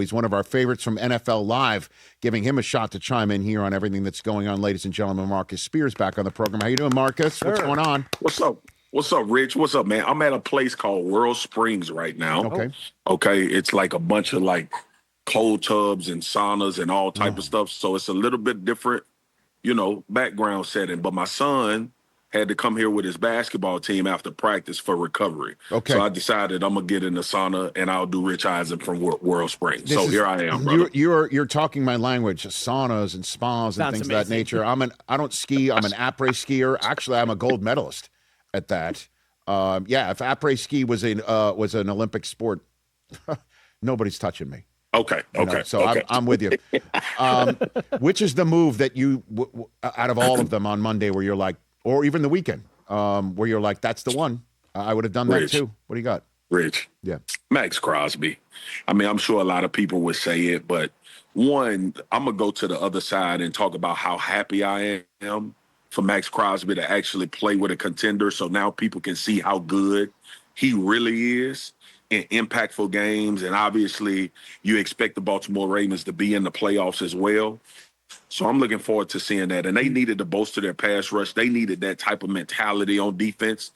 He's one of our favorites from NFL Live, giving him a shot to chime in here on everything that's going on. Ladies and gentlemen, Marcus Speers back on the program. How you doing, Marcus? Sure. What's going on? What's up? What's up, Rich? What's up, man? I'm at a place called World Springs right now. Okay. Okay. It's like a bunch of like cold tubs and saunas and all type of stuff. So it's a little bit different, background setting. But my son had to come here with his basketball team after practice for recovery. Okay. So I decided I'm going to get in the sauna and I'll do Rich Eisen from World Springs. Here I am, brother. You're talking my language, saunas and spas and things of that nature. I don't ski. I'm an après skier. Actually, I'm a gold medalist at that. If après ski was an Olympic sport, nobody's touching me. Okay. I'm with you. Which is the move that you, out of all of them on Monday, where you're like, or even the weekend, where you're like, that's the one. I would have done that too. What do you got? Rich. Yeah. Maxx Crosby. I mean, I'm sure a lot of people would say it, but one, I'm going to go to the other side and talk about how happy I am for Maxx Crosby to actually play with a contender. So now people can see how good he really is in impactful games. And obviously you expect the Baltimore Ravens to be in the playoffs as well. So I'm looking forward to seeing that. And they needed to bolster their pass rush. They needed that type of mentality on defense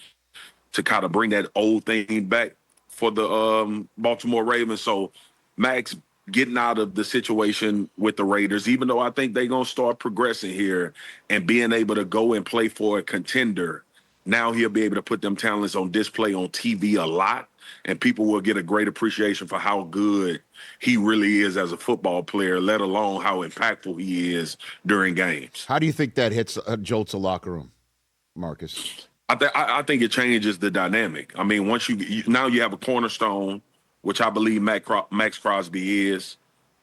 to kind of bring that old thing back for the Baltimore Ravens. So Max getting out of the situation with the Raiders, even though I think they're going to start progressing here and being able to go and play for a contender, now he'll be able to put them talents on display on TV a lot, and people will get a great appreciation for how good he really is as a football player, let alone how impactful he is during games. How do you think that jolts a locker room, Marcus? I think it changes the dynamic. I mean, once now you have a cornerstone, which I believe Maxx Crosby is,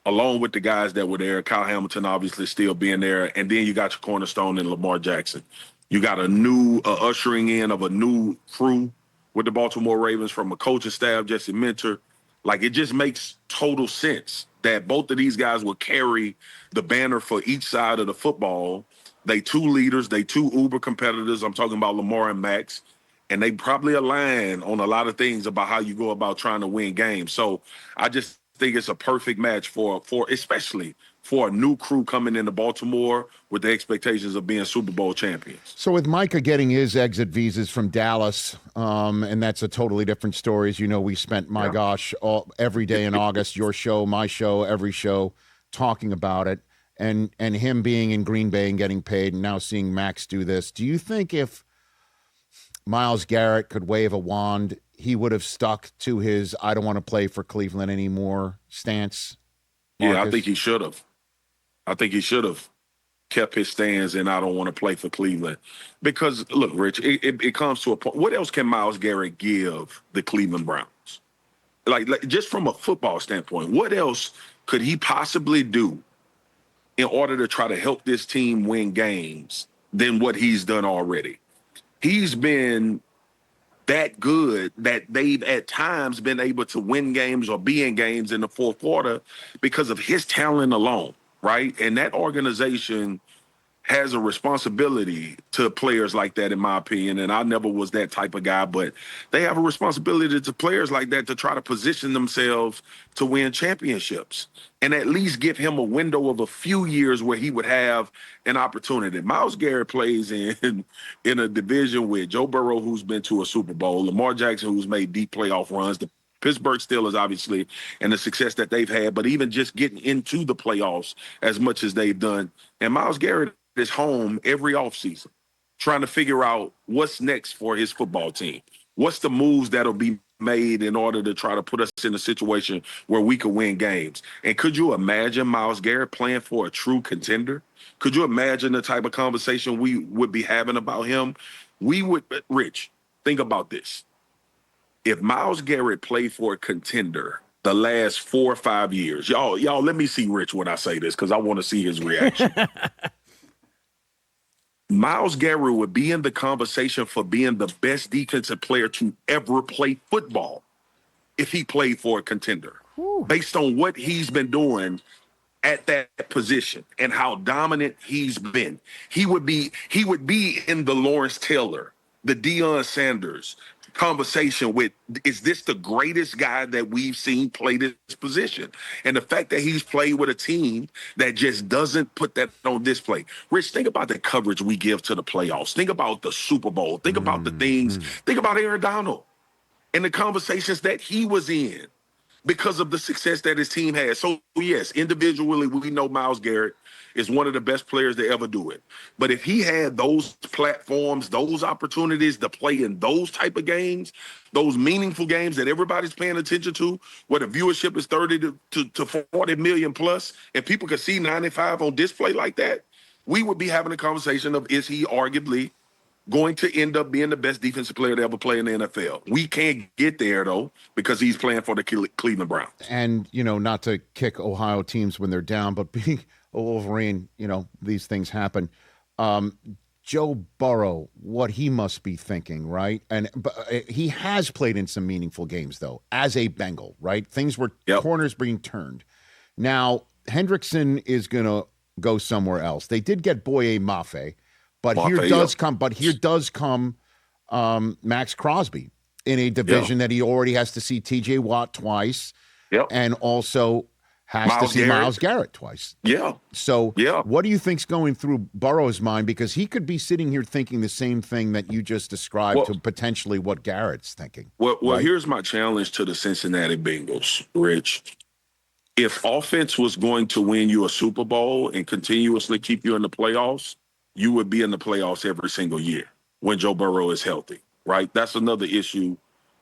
along with the guys that were there, Kyle Hamilton obviously still being there, and then you got your cornerstone in Lamar Jackson. You got a new ushering in of a new crew with the Baltimore Ravens from a coaching staff, Jesse Minter. Like, it just makes total sense that both of these guys will carry the banner for each side of the football. They two leaders, they two uber competitors. I'm talking about Lamar and Max, and they probably align on a lot of things about how you go about trying to win games. So I just think it's a perfect match for especially for a new crew coming into Baltimore with the expectations of being Super Bowl champions. So with Micah getting his exit visas from Dallas, and that's a totally different story. As you know, we spent, every day in August, your show, my show, every show, talking about it, and him being in Green Bay and getting paid, and now seeing Max do this. Do you think if Myles Garrett could wave a wand, he would have stuck to his I don't want to play for Cleveland anymore stance? Marcus? Yeah, I think he should have. I think he should have kept his stance and I don't want to play for Cleveland. Because, look, Rich, it comes to a point. What else can Myles Garrett give the Cleveland Browns? Like just from a football standpoint, what else could he possibly do in order to try to help this team win games than what he's done already? He's been that good that they've at times been able to win games or be in games in the fourth quarter because of his talent alone, right? And that organization has a responsibility to players like that, in my opinion. And I never was that type of guy, but they have a responsibility to players like that to try to position themselves to win championships and at least give him a window of a few years where he would have an opportunity. Myles Garrett plays in a division with Joe Burrow, who's been to a Super Bowl, Lamar Jackson, who's made deep playoff runs, the Pittsburgh Steelers, obviously, and the success that they've had, but even just getting into the playoffs as much as they've done. And Myles Garrett is home every offseason trying to figure out what's next for his football team. What's the moves that'll be made in order to try to put us in a situation where we could win games? And could you imagine Myles Garrett playing for a true contender? Could you imagine the type of conversation we would be having about him? We would, Rich, think about this. If Myles Garrett played for a contender the last 4 or 5 years, y'all, let me see Rich when I say this because I want to see his reaction. Myles Garrett would be in the conversation for being the best defensive player to ever play football if he played for a contender. Ooh. Based on what he's been doing at that position and how dominant he's been. He would be in the Lawrence Taylor, the Deion Sanders, conversation with, is this the greatest guy that we've seen play this position? And the fact that he's played with a team that just doesn't put that on display. Rich, think about the coverage we give to the playoffs. Think about the Super Bowl. Think about the things. Think about Aaron Donald and the conversations that he was in because of the success that his team had. So, yes, individually, we know Myles Garrett is one of the best players to ever do it. But if he had those platforms, those opportunities to play in those type of games, those meaningful games that everybody's paying attention to, where the viewership is 30 to 40 million plus, and people could see 95 on display like that, we would be having a conversation of, is he arguably going to end up being the best defensive player to ever play in the NFL? We can't get there, though, because he's playing for the Cleveland Browns. And, not to kick Ohio teams when they're down, but being a Wolverine, these things happen. Joe Burrow, what he must be thinking, right? But he has played in some meaningful games, though, as a Bengal, right? Things were corners being turned. Now, Hendrickson is going to go somewhere else. They did get Boye Mafe. But here does come Maxx Crosby in a division that he already has to see T.J. Watt twice, and also has to see Myles Garrett twice. So what do you think's going through Burrow's mind? Because he could be sitting here thinking the same thing that you just described to potentially what Garrett's thinking. Well, right? Here's my challenge to the Cincinnati Bengals, Rich. If offense was going to win you a Super Bowl and continuously keep you in the playoffs, you would be in the playoffs every single year when Joe Burrow is healthy, right? That's another issue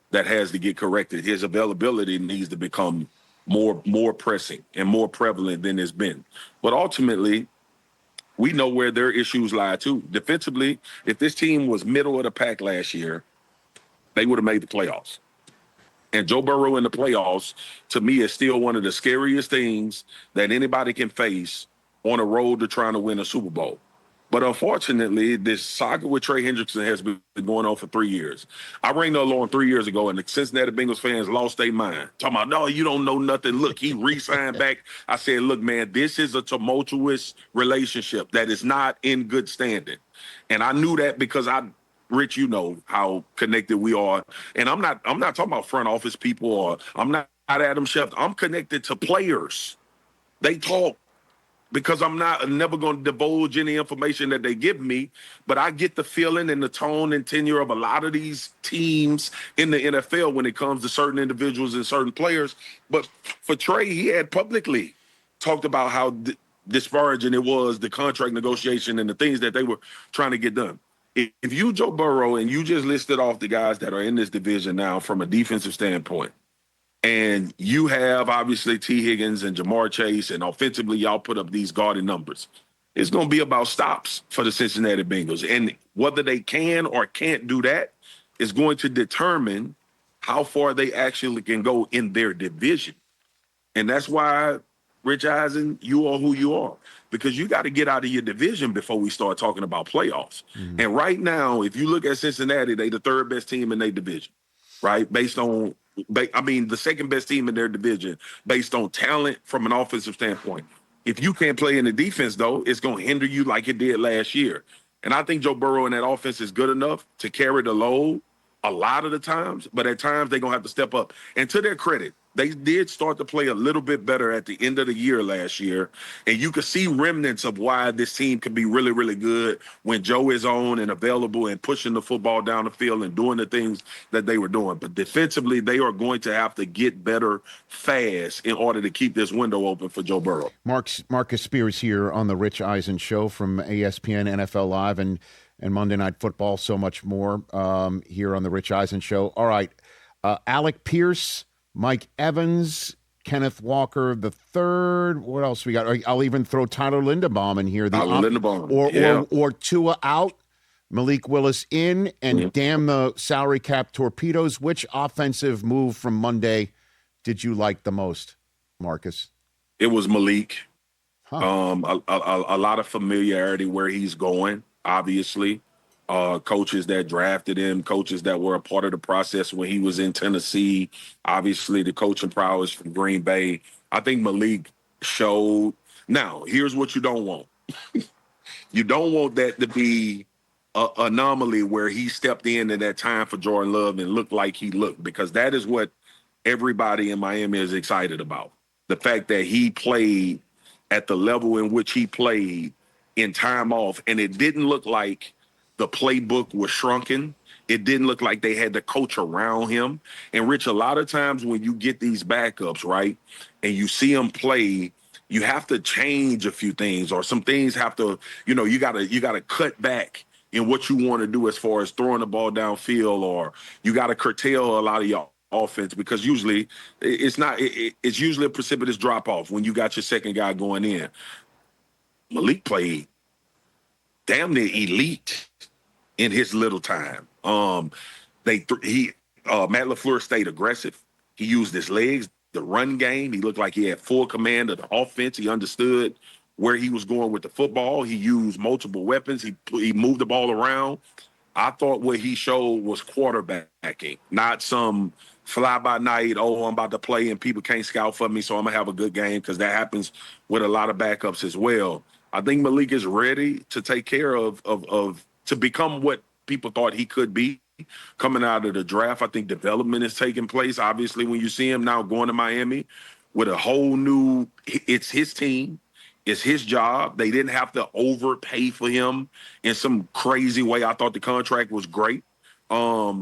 that has to get corrected. His availability needs to become more pressing and more prevalent than it's been. But ultimately, we know where their issues lie too. Defensively, if this team was middle of the pack last year, they would have made the playoffs. And Joe Burrow in the playoffs, to me, is still one of the scariest things that anybody can face on a road to trying to win a Super Bowl. But unfortunately, this saga with Trey Hendrickson has been going on for 3 years. I rang the alarm 3 years ago, and the Cincinnati Bengals fans lost their mind. Talking about, no, you don't know nothing. Look, he re-signed back. I said, look, man, this is a tumultuous relationship that is not in good standing. And I knew that because Rich, you know how connected we are. And I'm not talking about front office people, or I'm not Adam Schefter. I'm connected to players. They talk. Because I'm never going to divulge any information that they give me, but I get the feeling and the tone and tenure of a lot of these teams in the NFL when it comes to certain individuals and certain players. But for Trey, he had publicly talked about how disparaging it was, the contract negotiation and the things that they were trying to get done. If you, Joe Burrow, and you just listed off the guys that are in this division now from a defensive standpoint, and you have, obviously, T. Higgins and Jamar Chase, and offensively, y'all put up these guarding numbers. It's going to be about stops for the Cincinnati Bengals. And whether they can or can't do that is going to determine how far they actually can go in their division. And that's why, Rich Eisen, you are who you are. Because you got to get out of your division before we start talking about playoffs. Mm-hmm. And right now, if you look at Cincinnati, they the third best team in their division, right? The second best team in their division based on talent from an offensive standpoint. If you can't play in the defense, though, it's going to hinder you like it did last year. And I think Joe Burrow in that offense is good enough to carry the load a lot of the times, but at times they're going to have to step up. And to their credit, they did start to play a little bit better at the end of the year last year. And you could see remnants of why this team could be really, really good when Joe is on and available and pushing the football down the field and doing the things that they were doing. But defensively, they are going to have to get better fast in order to keep this window open for Joe Burrow. Marcus Speers here on the Rich Eisen Show from ESPN NFL Live and Monday Night Football, so much more here on the Rich Eisen Show. All right, Alec Pierce, Mike Evans, Kenneth Walker the third. What else we got? I'll even throw Tyler Linderbaum in here. Or Tua out, Malik Willis in, and damn the salary cap torpedoes. Which offensive move from Monday did you like the most, Marcus? It was Malik. A lot of familiarity where he's going, obviously. Coaches that drafted him, coaches that were a part of the process when he was in Tennessee, obviously the coaching prowess from Green Bay. I think Malik showed. Now, here's what you don't want. You don't want that to be anomaly where he stepped in at that time for Jordan Love and looked like he looked, because that is what everybody in Miami is excited about. The fact that he played at the level in which he played in time off, and it didn't look like the playbook was shrunken. It didn't look like they had the coach around him. And Rich, a lot of times when you get these backups, right, and you see them play, you have to change a few things, or some things have to, you gotta cut back in what you want to do as far as throwing the ball downfield, or you got to curtail a lot of your offense, because usually it's usually a precipitous drop off when you got your second guy going in. Malik played damn near elite in his little time. Matt LaFleur stayed aggressive. He used his legs, the run game. He looked like he had full command of the offense. He understood where he was going with the football. He used multiple weapons. He moved the ball around. I thought what he showed was quarterbacking, not some fly-by-night, I'm about to play and people can't scout for me, so I'm going to have a good game, because that happens with a lot of backups as well. I think Malik is ready to take care of to become what people thought he could be coming out of the draft. I think development is taking place. Obviously, when you see him now going to Miami with a whole new – it's his team. It's his job. They didn't have to overpay for him in some crazy way. I thought the contract was great. I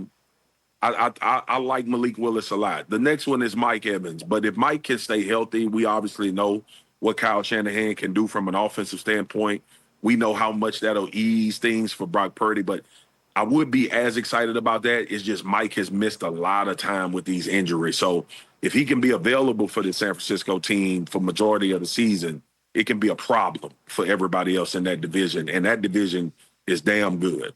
like Malik Willis a lot. The next one is Mike Evans. But if Mike can stay healthy, we obviously know what Kyle Shanahan can do from an offensive standpoint. We know how much that'll ease things for Brock Purdy. But I would be as excited about that. It's just Mike has missed a lot of time with these injuries. So if he can be available for the San Francisco team for majority of the season, it can be a problem for everybody else in that division. And that division is damn good.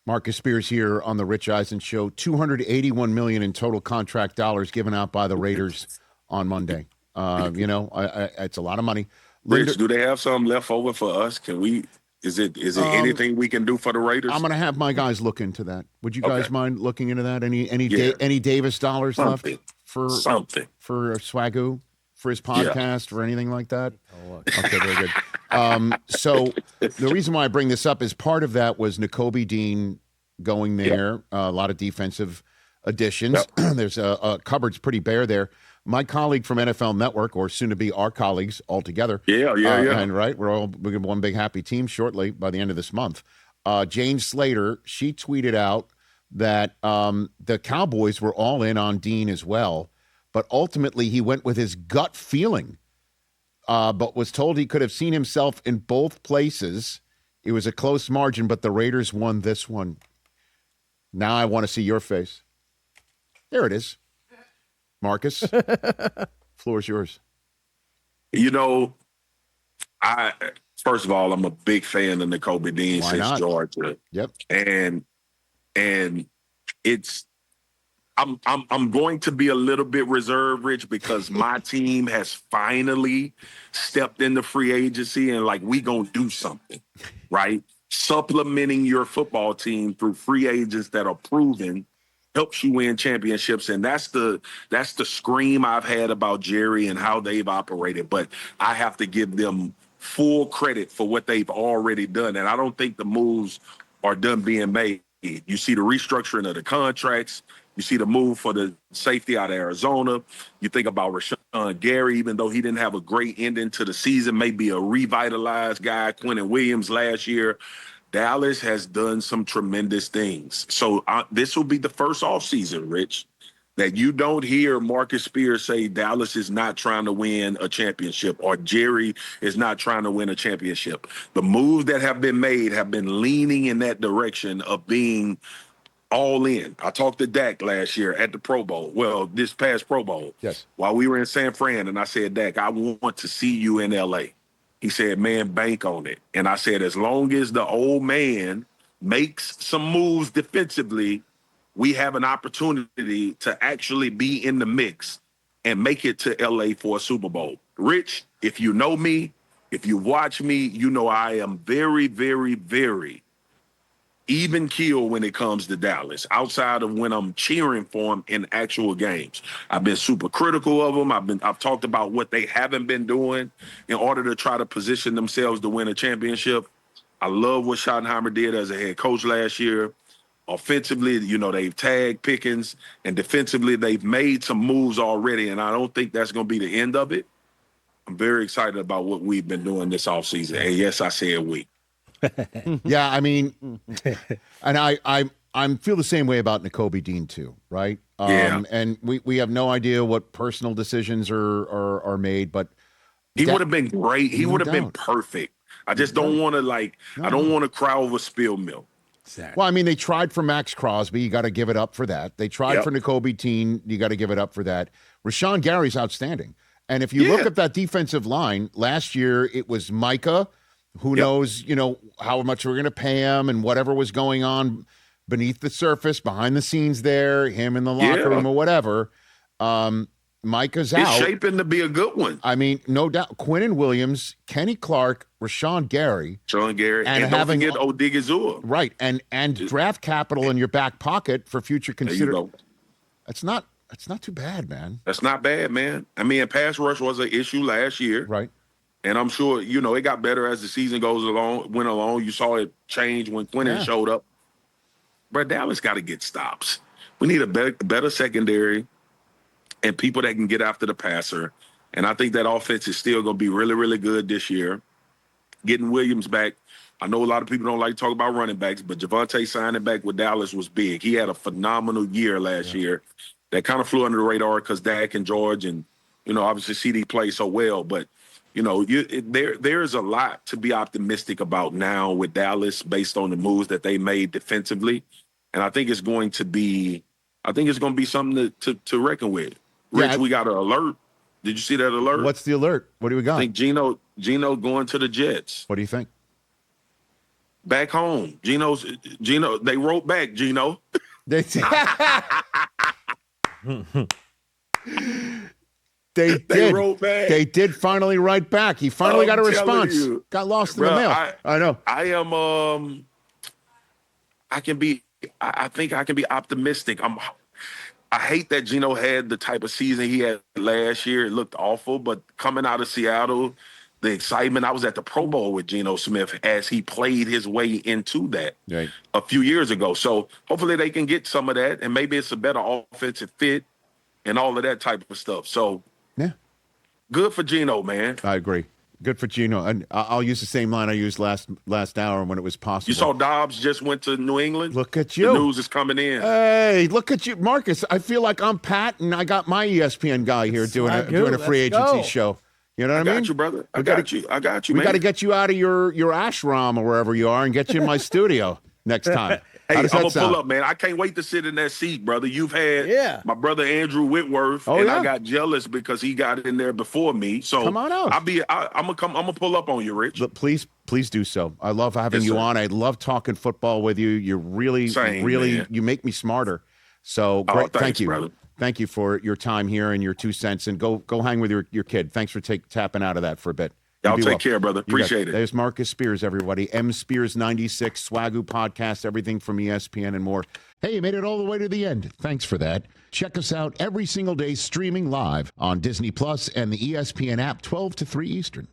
Marcus Spears here on the Rich Eisen Show. $281 million in total contract dollars given out by the Raiders on Monday. It's a lot of money. Rich, do they have some left over for us? Can we? Is it anything we can do for the Raiders? I'm going to have my guys look into that. Would you guys mind looking into that? Any Davis dollars left for Swagoo, for his podcast, or anything like that? Okay, very good. So the reason why I bring this up is part of that was Nakobe Dean going there. A lot of defensive additions. There's a cupboard's pretty bare there. My colleague from NFL Network, or soon to be our colleagues all together. And right, we're one big happy team shortly by the end of this month. Jane Slater, she tweeted out that the Cowboys were all in on Dean as well, but ultimately he went with his gut feeling, but was told he could have seen himself in both places. It was a close margin, but the Raiders won this one. Now I want to see your face. There it is. Marcus, floor is yours. First of all, I'm a big fan of Nakobe Dean since Georgia. Yep. And it's I'm going to be a little bit reserved, Rich, because my team has finally stepped into free agency and we gonna do something, right? Supplementing your football team through free agents that are proven helps you win championships. And that's the scream I've had about Jerry and how they've operated. But I have to give them full credit for what they've already done. And I don't think the moves are done being made. You see the restructuring of the contracts. You see the move for the safety out of Arizona. You think about Rashawn Gary, even though he didn't have a great ending to the season, maybe a revitalized guy, Quentin Williams last year. Dallas has done some tremendous things. So this will be the first offseason, Rich, that you don't hear Marcus Spears say Dallas is not trying to win a championship or Jerry is not trying to win a championship. The moves that have been made have been leaning in that direction of being all in. I talked to Dak last year at the Pro Bowl. Well, this past Pro Bowl. Yes. While we were in San Fran, and I said, Dak, I want to see you in L.A. He said, man, bank on it. And I said, as long as the old man makes some moves defensively, we have an opportunity to actually be in the mix and make it to L.A. for a Super Bowl. Rich, if you know me, if you watch me, you know I am very, very, very even keel when it comes to Dallas, outside of when I'm cheering for them in actual games. I've been super critical of them. I've talked about what they haven't been doing in order to try to position themselves to win a championship. I love what Schottenheimer did as a head coach last year. Offensively, they've tagged Pickens, and defensively, they've made some moves already, and I don't think that's going to be the end of it. I'm very excited about what we've been doing this offseason. And yes, I said we. Yeah, I mean, and I feel the same way about Nakobe Dean too, right? Yeah. And we have no idea what personal decisions are made, but he would have been great. He would have been perfect. I just don't want to I don't want to cry over spilled milk. Exactly. Well, I mean, they tried for Maxx Crosby. You got to give it up for that. They tried for Nakobe Dean. You got to give it up for that. Rashawn Gary's outstanding. And if you look at that defensive line, last year it was Micah, who knows, how much we're going to pay him and whatever was going on beneath the surface, behind the scenes there, him in the locker room or whatever. Micah's out. It's shaping to be a good one. I mean, no doubt. Quinnen Williams, Kenny Clark, Rashawn Gary. And don't forget Odigizua. Right, and draft capital in your back pocket for future consideration. It's not too bad, man. That's not bad, man. I mean, pass rush was an issue last year. Right. And I'm sure, it got better as the season went along. You saw it change when Quinnen showed up. But Dallas got to get stops. We need a better secondary and people that can get after the passer. And I think that offense is still going to be really, really good this year. Getting Williams back. I know a lot of people don't like to talk about running backs, but Javonte signing back with Dallas was big. He had a phenomenal year last year. That kind of flew under the radar because Dak and George and, obviously CD played so well. But, there's a lot to be optimistic about now with Dallas based on the moves that they made defensively. And I think it's going to be something to reckon with. Rich, we got an alert. Did you see that alert? What's the alert? What do we got? I think Geno going to the Jets. What do you think? Back home. Geno, they wrote back, Geno. They did. They wrote back. They did finally write back. He finally got a response. Got lost in the mail. I know. I am. I think I can be optimistic. I hate that Geno had the type of season he had last year. It looked awful, but coming out of Seattle, the excitement. I was at the Pro Bowl with Geno Smith as he played his way into that a few years ago. So hopefully they can get some of that, and maybe it's a better offensive fit and all of that type of stuff. So good for Geno, man. I agree. Good for Geno. And I'll use the same line I used last hour when it was possible. You saw Dobbs just went to New England? Look at you. The news is coming in. Hey, look at you. Marcus, I feel like I'm Pat, and I got my ESPN guy here doing a free agency show. You know what I mean? I got you, brother. I got you, we man. got to get you out of your ashram or wherever you are and get you in my studio next time. Hey, I'm going to pull up, man. I can't wait to sit in that seat, brother. You've had my brother Andrew Whitworth, I got jealous because he got in there before me. So come on out. I'm gonna pull up on you, Rich. Look, please do so. I love having you on. I love talking football with you. You're really, man. You make me smarter. So great. Thank you. Brother. Thank you for your time here and your 2 cents. And go hang with your kid. Thanks for tapping out of that for a bit. Y'all take care, brother. Appreciate it. There's Marcus Speers, everybody. M Speers 96, Swagoo Podcast, everything from ESPN and more. Hey, you made it all the way to the end. Thanks for that. Check us out every single day streaming live on Disney Plus and the ESPN app 12 to 3 Eastern.